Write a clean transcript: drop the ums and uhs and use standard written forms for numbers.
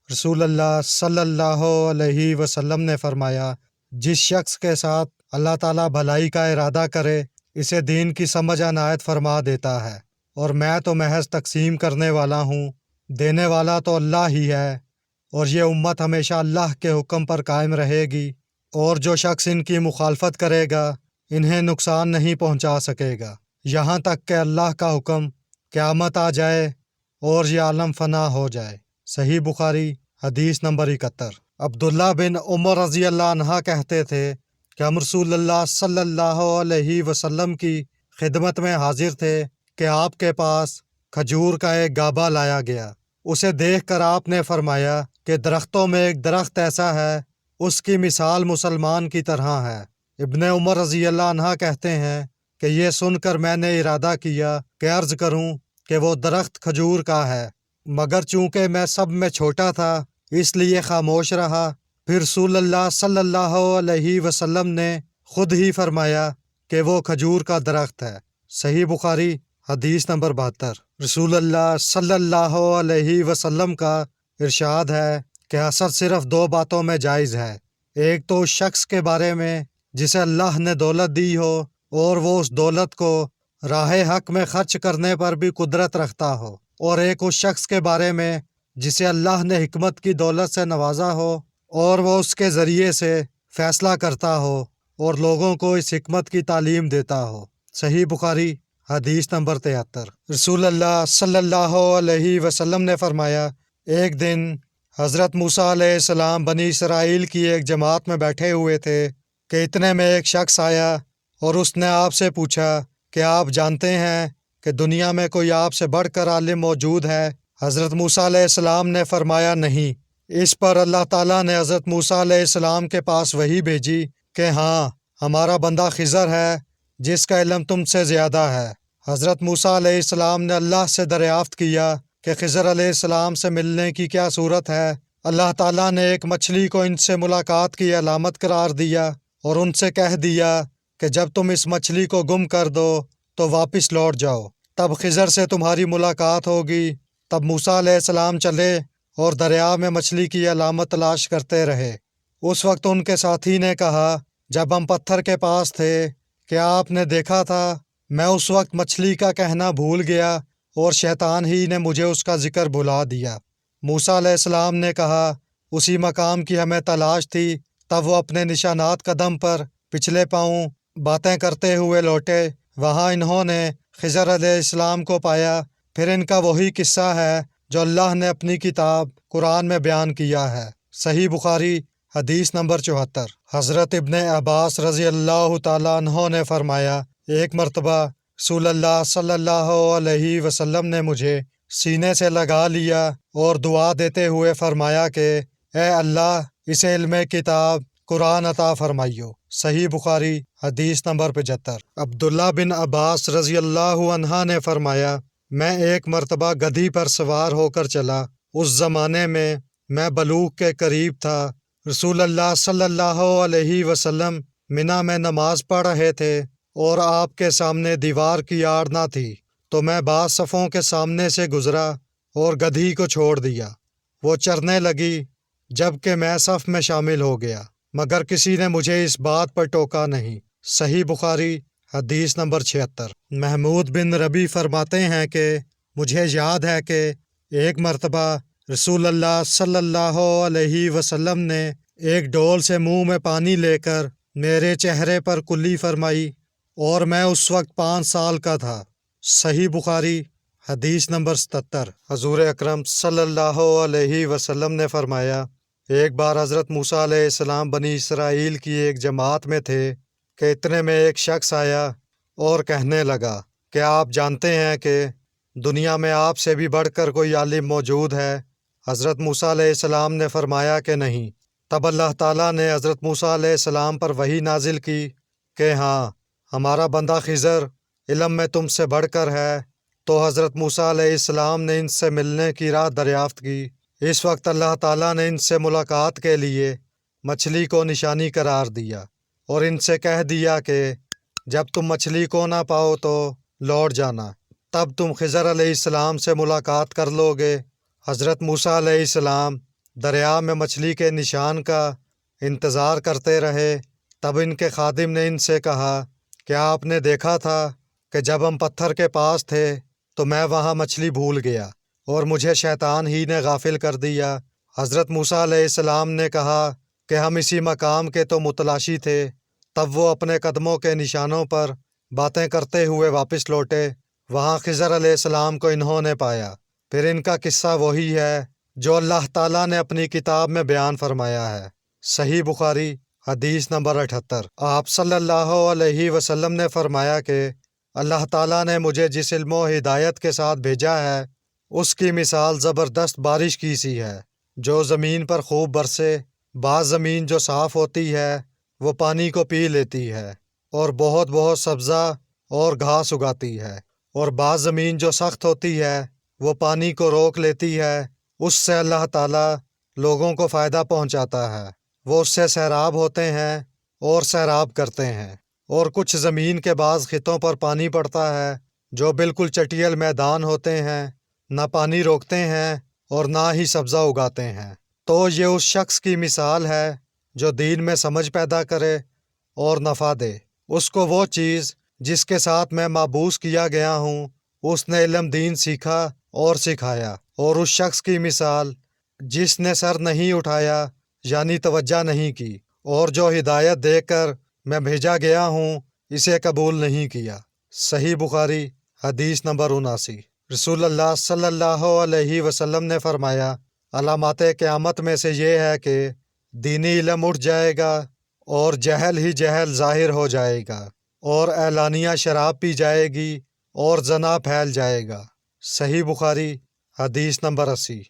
رسول اللہ صلی اللہ علیہ وسلم نے فرمایا، جس شخص کے ساتھ اللہ تعالیٰ بھلائی کا ارادہ کرے اسے دین کی سمجھ عنایت فرما دیتا ہے، اور میں تو محض تقسیم کرنے والا ہوں، دینے والا تو اللہ ہی ہے، اور یہ امت ہمیشہ اللہ کے حکم پر قائم رہے گی، اور جو شخص ان کی مخالفت کرے گا انہیں نقصان نہیں پہنچا سکے گا، یہاں تک کہ اللہ کا حکم قیامت آ جائے اور یہ عالم فنا ہو جائے۔ صحیح بخاری حدیث نمبر 71۔ عبداللہ بن عمر رضی اللہ عنہ کہتے تھے کہ ہم رسول اللہ صلی اللہ علیہ وسلم کی خدمت میں حاضر تھے کہ آپ کے پاس کھجور کا ایک گابا لایا گیا۔ اسے دیکھ کر آپ نے فرمایا کہ درختوں میں ایک درخت ایسا ہے اس کی مثال مسلمان کی طرح ہے۔ ابن عمر رضی اللہ عنہ کہتے ہیں کہ یہ سن کر میں نے ارادہ کیا کہ عرض کروں کہ وہ درخت کھجور کا ہے، مگر چونکہ میں سب میں چھوٹا تھا اس لیے خاموش رہا۔ پھر رسول اللہ صلی اللہ علیہ وسلم نے خود ہی فرمایا کہ وہ کھجور کا درخت ہے۔ صحیح بخاری حدیث نمبر 72۔ رسول اللہ صلی اللہ علیہ وسلم کا ارشاد ہے کہ حسد صرف دو باتوں میں جائز ہے، ایک تو اس شخص کے بارے میں جسے اللہ نے دولت دی ہو اور وہ اس دولت کو راہ حق میں خرچ کرنے پر بھی قدرت رکھتا ہو، اور ایک اس شخص کے بارے میں جسے اللہ نے حکمت کی دولت سے نوازا ہو اور وہ اس کے ذریعے سے فیصلہ کرتا ہو اور لوگوں کو اس حکمت کی تعلیم دیتا ہو۔ صحیح بخاری حدیث نمبر 73۔ رسول اللہ صلی اللہ علیہ وسلم نے فرمایا، ایک دن حضرت موسیٰ علیہ السلام بنی اسرائیل کی ایک جماعت میں بیٹھے ہوئے تھے کہ اتنے میں ایک شخص آیا اور اس نے آپ سے پوچھا کہ آپ جانتے ہیں کہ دنیا میں کوئی آپ سے بڑھ کر عالم موجود ہے؟ حضرت موسیٰ علیہ السلام نے فرمایا نہیں۔ اس پر اللہ تعالیٰ نے حضرت موسیٰ علیہ السلام کے پاس وحی بھیجی کہ ہاں، ہمارا بندہ خضر ہے جس کا علم تم سے زیادہ ہے۔ حضرت موسیٰ علیہ السلام نے اللہ سے دریافت کیا کہ خضر علیہ السلام سے ملنے کی کیا صورت ہے؟ اللہ تعالیٰ نے ایک مچھلی کو ان سے ملاقات کی علامت قرار دیا اور ان سے کہہ دیا کہ جب تم اس مچھلی کو گم کر دو تو واپس لوٹ جاؤ، تب خضر سے تمہاری ملاقات ہوگی۔ تب موسیٰ علیہ السلام چلے اور دریا میں مچھلی کی علامت تلاش کرتے رہے۔ اس وقت ان کے ساتھی نے کہا، جب ہم پتھر کے پاس تھے کیا آپ نے دیکھا تھا؟ میں اس وقت مچھلی کا کہنا بھول گیا اور شیطان ہی نے مجھے اس کا ذکر بھلا دیا۔ موسیٰ علیہ السلام نے کہا، اسی مقام کی ہمیں تلاش تھی۔ تب وہ اپنے نشانات قدم پر پچھلے پاؤں باتیں کرتے ہوئے لوٹے۔ وہاں انہوں نے خضر علیہ السلام کو پایا۔ پھر ان کا وہی قصہ ہے جو اللہ نے اپنی کتاب قرآن میں بیان کیا ہے۔ صحیح بخاری حدیث نمبر 74۔ حضرت ابن عباس رضی اللہ تعالیٰ عنہ نے فرمایا، ایک مرتبہ رسول اللہ صلی اللہ علیہ وسلم نے مجھے سینے سے لگا لیا اور دعا دیتے ہوئے فرمایا کہ اے اللہ، اسے علم کتاب قرآن عطا فرمائیو۔ صحیح بخاری حدیث نمبر 75۔ عبداللہ بن عباس رضی اللہ عنہ نے فرمایا، میں ایک مرتبہ گدھی پر سوار ہو کر چلا۔ اس زمانے میں بلوغ کے قریب تھا۔ رسول اللہ صلی اللہ علیہ وسلم منی میں نماز پڑھ رہے تھے اور آپ کے سامنے دیوار کی آڑ نہ تھی، تو میں بعض صفوں کے سامنے سے گزرا اور گدھی کو چھوڑ دیا۔ وہ چرنے لگی جبکہ میں صف میں شامل ہو گیا، مگر کسی نے مجھے اس بات پر ٹوکا نہیں۔ صحیح بخاری حدیث نمبر 76۔ محمود بن ربی فرماتے ہیں کہ مجھے یاد ہے کہ ایک مرتبہ رسول اللہ صلی اللہ علیہ وسلم نے ایک ڈول سے منہ میں پانی لے کر میرے چہرے پر کلی فرمائی اور میں اس وقت 5 سال کا تھا۔ صحیح بخاری حدیث نمبر 77۔ حضور اکرم صلی اللہ علیہ وسلم نے فرمایا، ایک بار حضرت موسیٰ علیہ السلام بنی اسرائیل کی ایک جماعت میں تھے کہ اتنے میں ایک شخص آیا اور کہنے لگا کہ آپ جانتے ہیں کہ دنیا میں آپ سے بھی بڑھ کر کوئی عالم موجود ہے؟ حضرت موسیٰ علیہ السلام نے فرمایا کہ نہیں۔ تب اللہ تعالیٰ نے حضرت موسیٰ علیہ السلام پر وحی نازل کی کہ ہاں، ہمارا بندہ خضر علم میں تم سے بڑھ کر ہے۔ تو حضرت موسیٰ علیہ السلام نے ان سے ملنے کی راہ دریافت کی۔ اس وقت اللہ تعالیٰ نے ان سے ملاقات کے لیے مچھلی کو نشانی قرار دیا اور ان سے کہہ دیا کہ جب تم مچھلی کو نہ پاؤ تو لوٹ جانا، تب تم خضر علیہ السلام سے ملاقات کر لو گے۔ حضرت موسیٰ علیہ السلام دریا میں مچھلی کے نشان کا انتظار کرتے رہے۔ تب ان کے خادم نے ان سے کہا، کیا آپ نے دیکھا تھا کہ جب ہم پتھر کے پاس تھے تو میں وہاں مچھلی بھول گیا اور مجھے شیطان ہی نے غافل کر دیا؟ حضرت موسیٰ علیہ السلام نے کہا کہ ہم اسی مقام کے تو متلاشی تھے۔ تب وہ اپنے قدموں کے نشانوں پر باتیں کرتے ہوئے واپس لوٹے۔ وہاں خضر علیہ السلام کو انہوں نے پایا۔ پھر ان کا قصہ وہی ہے جو اللہ تعالیٰ نے اپنی کتاب میں بیان فرمایا ہے۔ صحیح بخاری حدیث نمبر 78۔ آپ صلی اللہ علیہ وسلم نے فرمایا کہ اللہ تعالیٰ نے مجھے جس علم و ہدایت کے ساتھ بھیجا ہے اس کی مثال زبردست بارش کی سی ہے جو زمین پر خوب برسے۔ بعض زمین جو صاف ہوتی ہے وہ پانی کو پی لیتی ہے اور بہت بہت سبزہ اور گھاس اگاتی ہے، اور بعض زمین جو سخت ہوتی ہے وہ پانی کو روک لیتی ہے۔ اس سے اللہ تعالیٰ لوگوں کو فائدہ پہنچاتا ہے، وہ اس سے سیراب ہوتے ہیں اور سیراب کرتے ہیں۔ اور کچھ زمین کے بعض خطوں پر پانی پڑتا ہے جو بالکل چٹیل میدان ہوتے ہیں، نہ پانی روکتے ہیں اور نہ ہی سبزہ اگاتے ہیں۔ تو یہ اس شخص کی مثال ہے جو دین میں سمجھ پیدا کرے اور نفع دے۔ اس کو وہ چیز جس کے ساتھ میں مابعوث کیا گیا ہوں اس نے علم دین سیکھا اور سکھایا۔ اور اس شخص کی مثال جس نے سر نہیں اٹھایا یعنی توجہ نہیں کی، اور جو ہدایت دے کر میں بھیجا گیا ہوں اسے قبول نہیں کیا۔ صحیح بخاری حدیث نمبر 79۔ رسول اللہ صلی اللہ علیہ وسلم نے فرمایا، علامات قیامت میں سے یہ ہے کہ دینی علم اٹھ جائے گا اور جہل ہی جہل ظاہر ہو جائے گا، اور اعلانیہ شراب پی جائے گی اور زنا پھیل جائے گا۔ صحیح بخاری حدیث نمبر 80۔